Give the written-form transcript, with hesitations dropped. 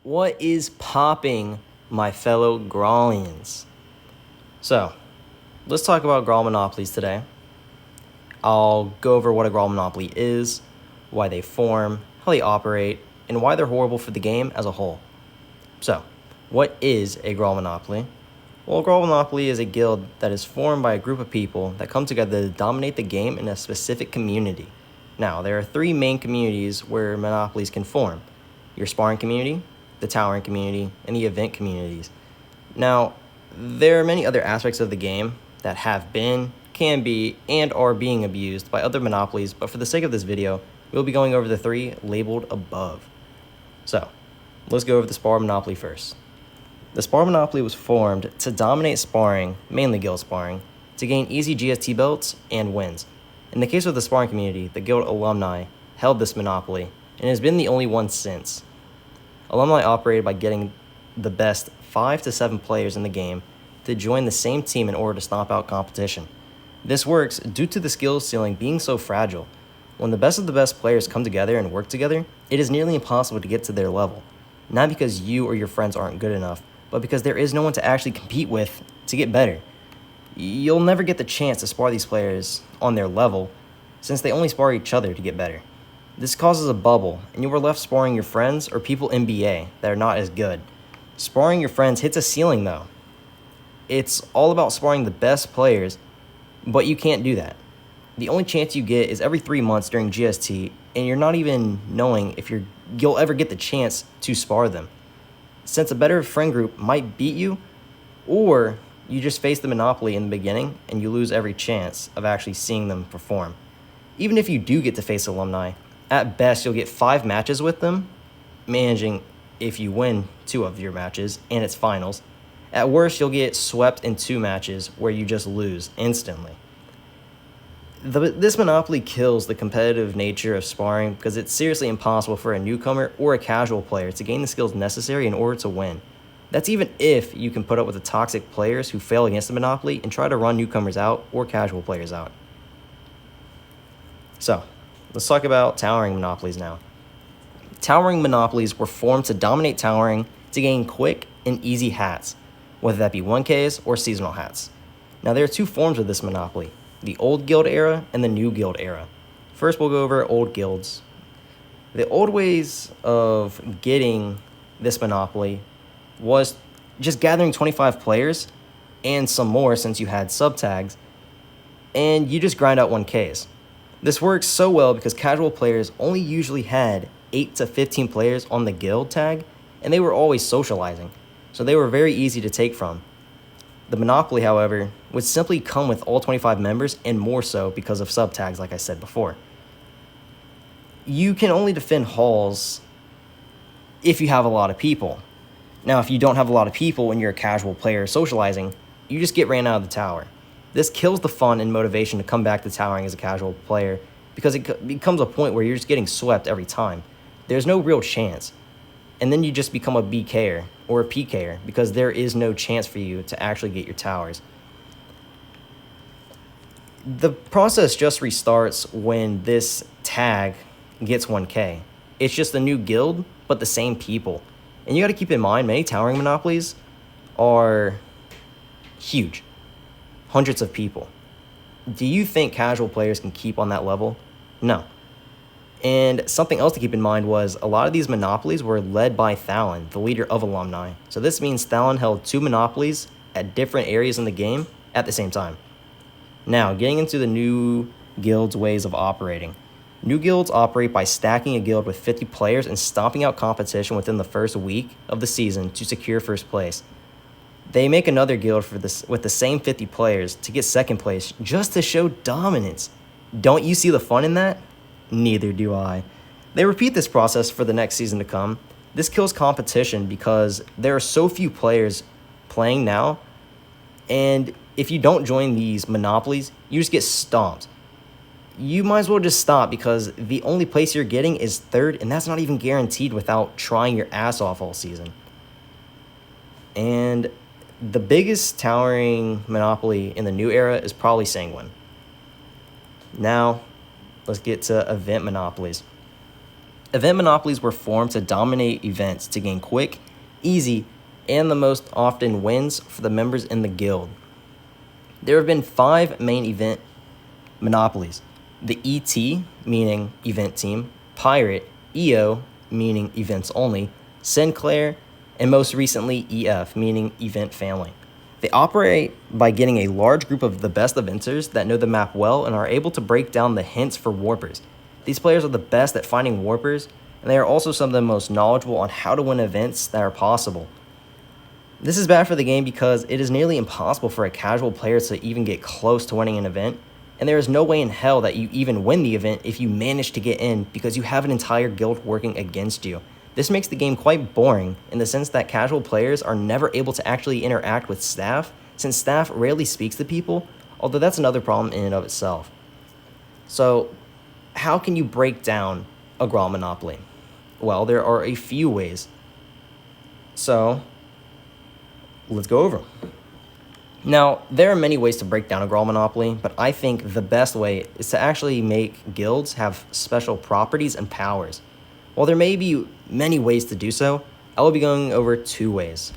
What is popping, my fellow Graalians? So, let's talk about Graal Monopolies today. I'll go over what a Graal Monopoly is, why they form, how they operate, and why they're horrible for the game as a whole. So, what is a Graal Monopoly? Well, a Graal Monopoly is a guild that is formed by a group of people that come together to dominate the game in a specific community. Now, there are three main communities where monopolies can form: your sparring community, the towering community, and the event communities. Now, there are many other aspects of the game that have been, can be, and are being abused by other monopolies, but for the sake of this video, we'll be going over the three labeled above. So, let's go over the Spar Monopoly first. The Spar Monopoly was formed to dominate sparring, mainly guild sparring, to gain easy GST belts and wins. In the case of the sparring community, the guild alumni held this monopoly and has been the only one since. Alumni operated by getting the best 5 to 7 players in the game to join the same team in order to stomp out competition. This works due to the skills ceiling being so fragile. When the best of the best players come together and work together, it is nearly impossible to get to their level. Not because you or your friends aren't good enough, but because there is no one to actually compete with to get better. You'll never get the chance to spar these players on their level, since they only spar each other to get better. This causes a bubble, and you are left sparring your friends or people in BA that are not as good. Sparring your friends hits a ceiling though. It's all about sparring the best players, but you can't do that. The only chance you get is every 3 months during GST, and you're not even knowing if you'll ever get the chance to spar them, since a better friend group might beat you, or you just face the monopoly in the beginning and you lose every chance of actually seeing them perform. Even if you do get to face alumni, at best you'll get 5 matches with them, managing if you win 2 of your matches and it's finals. At worst, you'll get swept in 2 matches where you just lose instantly. This monopoly kills the competitive nature of sparring because it's seriously impossible for a newcomer or a casual player to gain the skills necessary in order to win. That's even if you can put up with the toxic players who fail against the monopoly and try to run newcomers out or casual players out. So, let's talk about towering monopolies now. Towering monopolies were formed to dominate towering to gain quick and easy hats, whether that be 1Ks or seasonal hats. Now, there are 2 forms of this monopoly: the old guild era and the new guild era. First, we'll go over old guilds. The old ways of getting this monopoly was just gathering 25 players and some more since you had sub tags, and you just grind out 1Ks. This works so well because casual players only usually had 8 to 15 players on the guild tag, and they were always socializing, so they were very easy to take from. The monopoly, however, would simply come with all 25 members and more so because of sub tags, like I said before. You can only defend halls if you have a lot of people. Now, if you don't have a lot of people and you're a casual player socializing, you just get ran out of the tower. This kills the fun and motivation to come back to towering as a casual player because it becomes a point where you're just getting swept every time. There's no real chance. And then you just become a BKer or a PKer because there is no chance for you to actually get your towers. The process just restarts when this tag gets 1K. It's just a new guild, but the same people. And you got to keep in mind, many towering monopolies are huge. Hundreds of people. Do you think casual players can keep on that level? No. And something else to keep in mind was a lot of these monopolies were led by Thalon, the leader of alumni. So this means Thalon held 2 monopolies at different areas in the game at the same time. Now, getting into the new guild's ways of operating. New guilds operate by stacking a guild with 50 players and stomping out competition within the first week of the season to secure first place. They make another guild with the same 50 players to get second place just to show dominance. Don't you see the fun in that? Neither do I. They repeat this process for the next season to come. This kills competition because there are so few players playing now, and if you don't join these monopolies, you just get stomped. You might as well just stop because the only place you're getting is 3rd, and that's not even guaranteed without trying your ass off all season. And the biggest towering monopoly in the new era is probably Sanguine. Now, let's get to event monopolies. Event monopolies were formed to dominate events to gain quick, easy, and the most often wins for the members in the guild. There have been 5 main event monopolies: the ET, meaning event team, Pirate, EO, meaning events only, Sinclair, and most recently EF, meaning event family. They operate by getting a large group of the best eventers that know the map well and are able to break down the hints for warpers. These players are the best at finding warpers, and they are also some of the most knowledgeable on how to win events that are possible. This is bad for the game because it is nearly impossible for a casual player to even get close to winning an event, and there is no way in hell that you even win the event if you manage to get in because you have an entire guild working against you. This makes the game quite boring in the sense that casual players are never able to actually interact with staff, since staff rarely speaks to people, although that's another problem in and of itself. So, how can you break down a Graal Monopoly? Well, there are a few ways. So, let's go over them. Now, there are many ways to break down a Graal Monopoly, but I think the best way is to actually make guilds have special properties and powers. While there may be many ways to do so, I will be going over 2 ways.